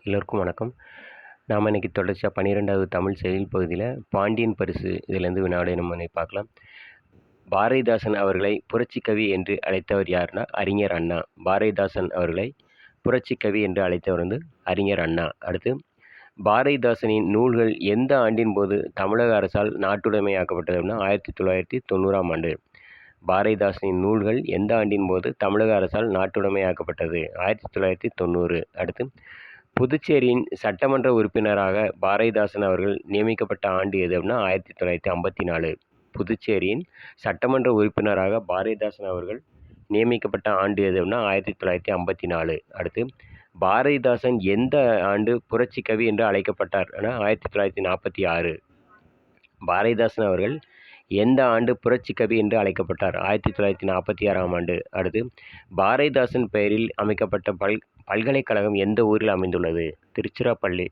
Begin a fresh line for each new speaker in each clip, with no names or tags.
எல்லோருக்கும் வணக்கம். நாம் இன்னைக்கு தொடர்ச்சியாக 12வது தமிழ் செய்யுள் பகுதியில் பாண்டியன் பரிசு இதிலேருந்து வினாவிடை நம்ம பார்க்கலாம். பாரதிதாசன் அவர்களை புரட்சிக்கவி என்று அழைத்தவர் யாருன்னா அறிஞர் அண்ணா. பாரதிதாசன் அவர்களை புரட்சிக்கவி என்று அழைத்தவர் அறிஞர் அண்ணா. அடுத்து, பாரதிதாசனின் நூல்கள் எந்த ஆண்டின் போது தமிழக அரசால் நாட்டுடைமையாக்கப்பட்டது அப்படின்னா 1990ஆம் ஆண்டு. பாரதிதாசனின் நூல்கள் எந்த ஆண்டின் போது தமிழக அரசால் நாட்டுடைமையாக்கப்பட்டது? 1990. அடுத்து, புதுச்சேரியின் சட்டமன்ற உறுப்பினராக பாரதிதாசன் அவர்கள் நியமிக்கப்பட்ட ஆண்டு எது அப்படின்னா 1954. புதுச்சேரியின் சட்டமன்ற உறுப்பினராக பாரதிதாசன் அவர்கள் நியமிக்கப்பட்ட ஆண்டு எது அப்படின்னா 1954. அடுத்து, பாரதிதாசன் எந்த ஆண்டு புரட்சி கவி என்று அழைக்கப்பட்டார்? 1946. பாரதிதாசன் அவர்கள் எந்த ஆண்டு புரட்சி கவி என்று அழைக்கப்பட்டார்? 1946ஆம் ஆண்டு. அடுத்து, பாரதிதாசன் பெயரில் அமைக்கப்பட்ட பல்கலைக்கழகம் எந்த ஊரில் அமைந்துள்ளது? திருச்சிராப்பள்ளி.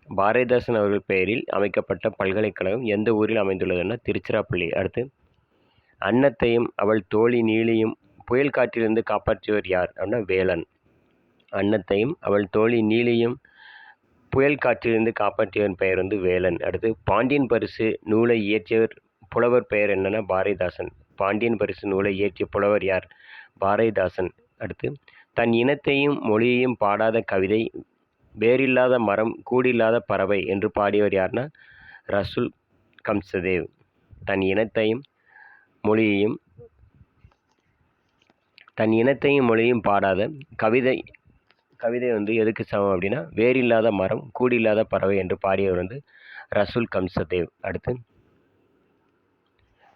பாரதிதாசன் அவர்கள் பெயரில் அமைக்கப்பட்ட பல்கலைக்கழகம் எந்த ஊரில் அமைந்துள்ளதுன்னா திருச்சிராப்பள்ளி. அடுத்து, அன்னத்தையும் அவள் தோழி நீலியும் புயல் காற்றிலிருந்து காப்பாற்றியவர் யார் அப்படின்னா வேலன். அன்னத்தையும் அவள் தோழி நீலியும் புயல் காற்றிலிருந்து காப்பாற்றியவன் பெயர் வேலன். அடுத்து, பாண்டியன் பரிசு நூலை இயற்றியவர் புலவர் பெயர் என்னன்னா பாரதிதாசன். பாண்டியன் பரிசு நூலை இயற்றிய புலவர் யார்? பாரதிதாசன். அடுத்து, தன் இனத்தையும் மொழியையும் பாடாத கவிதை வேரில்லாத மரம் கூடில்லாத பறவை என்று பாடியவர் யார்னா ரசூல் கம்சதேவ். தன் இனத்தையும் மொழியையும் பாடாத கவிதை எதுக்கு சமம் அப்படின்னா வேரில்லாத மரம் கூடில்லாத பறவை என்று பாடியவர் ரசூல் கம்சதேவ். அடுத்து,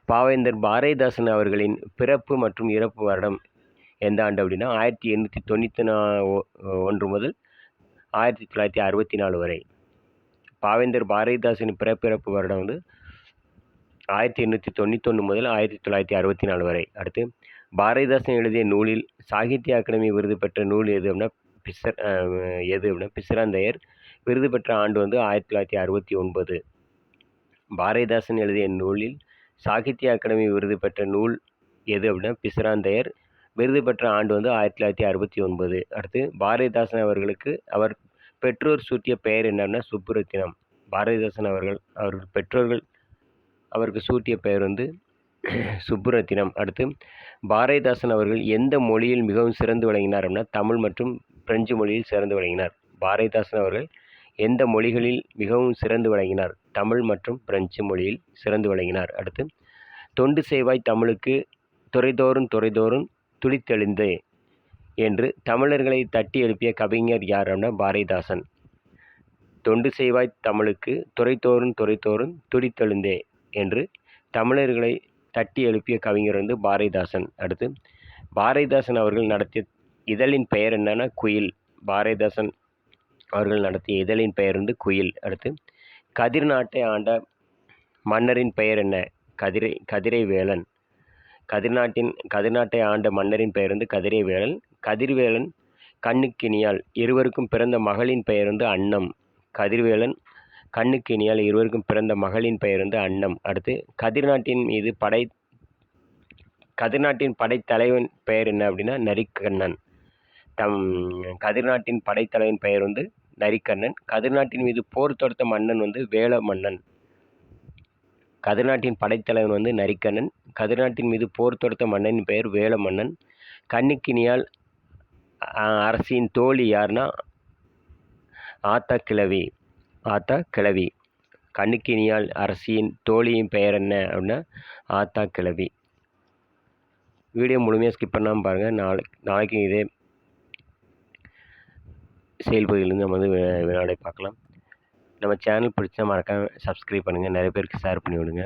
பாவேந்தர் பாரதிதாசன் அவர்களின் பிறப்பு மற்றும் இறப்பு வருடம் எந்த ஆண்டு அப்படின்னா 1891 முதல் 1964 வரை. பாவேந்தர் பாரதிதாசனின் பிறப்பிறப்பு வருடம் 1891 முதல் 1964 வரை. அடுத்து, பாரதிதாசன் எழுதிய நூலில் சாகித்ய அகாடமி விருது பெற்ற நூல் எது அப்படின்னா பிசிராந்தையர். விருது பெற்ற ஆண்டு 1969. பாரதிதாசன் எழுதிய நூலில் சாகித்ய அகாடமி விருது பெற்ற நூல் எது அப்படின்னா பிசிராந்தையர். விருது பெற்ற ஆண்டு 1969. அடுத்து, பாரதிதாசன் அவர்களுக்கு அவர் பெற்றோர் சூட்டிய பெயர் என்னன்னா சுப்புரத்தினம். பாரதிதாசன் அவர்கள் பெற்றோர்கள் அவருக்கு சூட்டிய பெயர் சுப்புரத்தினம். அடுத்து, பாரதிதாசன் அவர்கள் எந்த மொழியில் மிகவும் சிறந்து விளங்கினார் அப்படின்னா தமிழ் மற்றும் பிரெஞ்சு மொழியில் சிறந்து விளங்கினார். பாரதிதாசன் அவர்கள் எந்த மொழிகளில் மிகவும் சிறந்து விளங்கினார்? தமிழ் மற்றும் பிரெஞ்சு மொழியில் சிறந்து விளங்கினார். அடுத்து, தொண்டு செய்வாய் தமிழுக்கு துறைதோறும் துடித்தெழுந்தே என்று தமிழர்களை தட்டி எழுப்பிய கவிஞர் யார் அப்படின்னா பாரதிதாசன். தொண்டு செய்வாய் தமிழுக்கு துறைதோறும் துடித்தெழுந்தே என்று தமிழர்களை தட்டி எழுப்பிய கவிஞர் பாரதிதாசன். அடுத்து, பாரதிதாசன் அவர்கள் நடத்திய இதழின் பெயர் என்னன்னா குயில். பாரதிதாசன் அவர்கள் நடத்திய இதழின் பெயர் குயில். அடுத்து, கதிர் நாட்டை ஆண்ட மன்னரின் பெயர் என்ன? கதிரைவேலன். கதிர்நாட்டை ஆண்ட மன்னரின் பெயர் கதிரைவேலன். கதிர்வேலன் கண்ணுக்கினியால் இருவருக்கும் பிறந்த மகளின் பெயர் அன்னம். கதிர்வேலன் கண்ணுக்கினியால் இருவருக்கும் பிறந்த மகளின் பெயர் அன்னம். அடுத்து, கதிர்நாட்டின் படைத்தலைவன் பெயர் என்ன அப்படின்னா நரிக்கண்ணன். கதிர்நாட்டின் படைத்தலைவன் பெயர் நரிக்கண்ணன். கதிர்நாட்டின் மீது போர் தொடுத்த மன்னன் வேல மன்னன். கதிர்நாட்டின் படைத்தலைவன் நரிக்கண்ணன். கதிர்நாட்டின் மீது போர் தொடுத்த மன்னனின் பெயர் வேல மன்னன். கண்ணுக்கினியால் அரசியின் தோழி யார்னா ஆத்தா கிழவி. கண்ணுக்கினியால் அரசியின் தோழியின் பெயர் என்ன அப்படின்னா ஆத்தா கிழவி. வீடியோ முழுமையாக ஸ்கிப் பண்ணாமல் பாருங்கள். நாளைக்கு இதே செயல்பகுதியிலேருந்து நம்ம வினாடை பார்க்கலாம். நம்ம சேனல் பிடிச்சா மறக்காம சப்ஸ்கிரைப் பண்ணுங்கள். நிறைய பேருக்கு ஷேர் பண்ணி விடுங்க.